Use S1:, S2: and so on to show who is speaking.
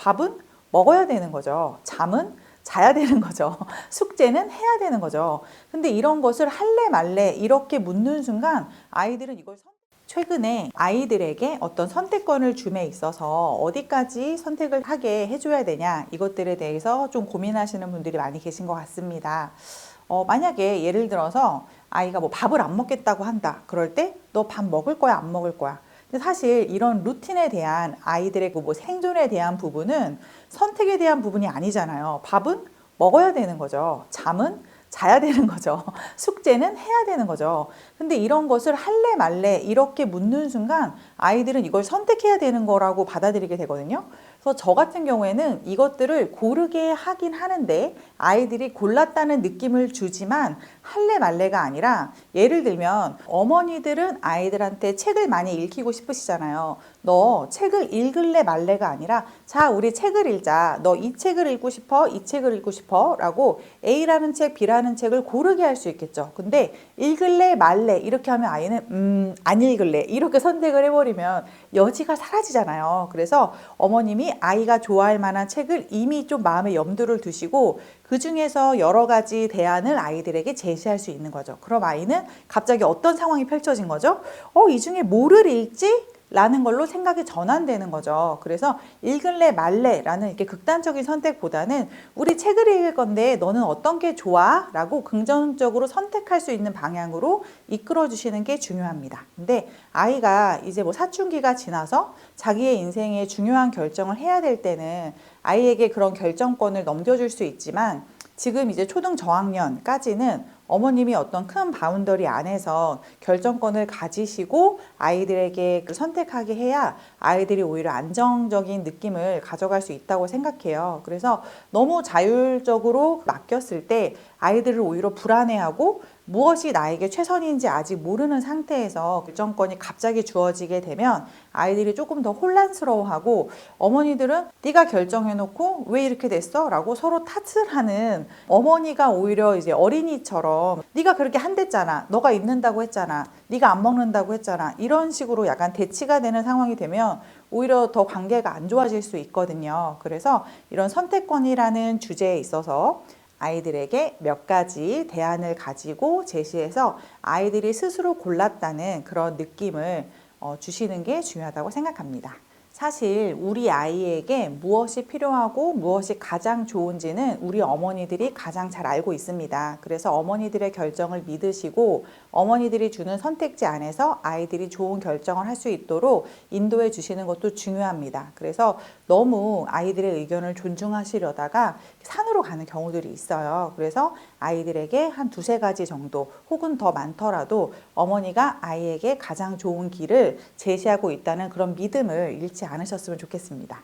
S1: 밥은 먹어야 되는 거죠. 잠은 자야 되는 거죠. 숙제는 해야 되는 거죠. 근데 이런 것을 할래 말래 이렇게 묻는 순간 아이들은 이걸 최근에 아이들에게 어떤 선택권을 줌에 있어서 어디까지 선택을 하게 해줘야 되냐 이것들에 대해서 좀 고민하시는 분들이 많이 계신 것 같습니다. 만약에 예를 들어서 아이가 뭐 밥을 안 먹겠다고 한다. 그럴 때 너 밥 먹을 거야 안 먹을 거야. 근데 사실 이런 루틴에 대한 아이들의 뭐 생존에 대한 부분은 선택에 대한 부분이 아니잖아요. 밥은 먹어야 되는 거죠. 잠은 자야 되는 거죠. 숙제는 해야 되는 거죠. 근데 이런 것을 할래 말래 이렇게 묻는 순간 아이들은 이걸 선택해야 되는 거라고 받아들이게 되거든요. 그래서 저 같은 경우에는 이것들을 고르게 하긴 하는데 아이들이 골랐다는 느낌을 주지만 할래 말래가 아니라 예를 들면 어머니들은 아이들한테 책을 많이 읽히고 싶으시잖아요. 너 책을 읽을래 말래가 아니라 자 우리 책을 읽자. 너 이 책을 읽고 싶어? 이 책을 읽고 싶어? 라고 A라는 책, B라는 책을 고르게 할 수 있겠죠. 근데 읽을래 말래 이렇게 하면 아이는 안 읽을래 이렇게 선택을 해버리면 여지가 사라지잖아요. 그래서 어머님이 아이가 좋아할 만한 책을 이미 좀 마음에 염두를 두시고 그 중에서 여러 가지 대안을 아이들에게 제시할 수 있는 거죠. 그럼 아이는 갑자기 어떤 상황이 펼쳐진 거죠? 이 중에 뭐를 읽지? 라는 걸로 생각이 전환되는 거죠. 그래서 읽을래 말래 라는 이렇게 극단적인 선택보다는 우리 책을 읽을 건데 너는 어떤 게 좋아? 라고 긍정적으로 선택할 수 있는 방향으로 이끌어 주시는 게 중요합니다. 근데 아이가 이제 뭐 사춘기가 지나서 자기의 인생에 중요한 결정을 해야 될 때는 아이에게 그런 결정권을 넘겨줄 수 있지만 지금 이제 초등 저학년까지는 어머님이 어떤 큰 바운더리 안에서 결정권을 가지시고 아이들에게 선택하게 해야 아이들이 오히려 안정적인 느낌을 가져갈 수 있다고 생각해요. 그래서 너무 자율적으로 맡겼을 때 아이들을 오히려 불안해하고 무엇이 나에게 최선인지 아직 모르는 상태에서 결정권이 갑자기 주어지게 되면 아이들이 조금 더 혼란스러워하고 어머니들은 네가 결정해놓고 왜 이렇게 됐어? 라고 서로 탓을 하는 어머니가 오히려 이제 어린이처럼 네가 그렇게 한댔잖아. 너가 입는다고 했잖아. 네가 안 먹는다고 했잖아. 이런 식으로 약간 대치가 되는 상황이 되면 오히려 더 관계가 안 좋아질 수 있거든요. 그래서 이런 선택권이라는 주제에 있어서 아이들에게 몇 가지 대안을 가지고 제시해서 아이들이 스스로 골랐다는 그런 느낌을 주시는 게 중요하다고 생각합니다. 사실 우리 아이에게 무엇이 필요하고 무엇이 가장 좋은지는 우리 어머니들이 가장 잘 알고 있습니다. 그래서 어머니들의 결정을 믿으시고 어머니들이 주는 선택지 안에서 아이들이 좋은 결정을 할 수 있도록 인도해 주시는 것도 중요합니다. 그래서 너무 아이들의 의견을 존중하시려다가 산으로 가는 경우들이 있어요. 그래서 아이들에게 한 두세 가지 정도 혹은 더 많더라도 어머니가 아이에게 가장 좋은 길을 제시하고 있다는 그런 믿음을 잃지 않으셨으면 좋겠습니다.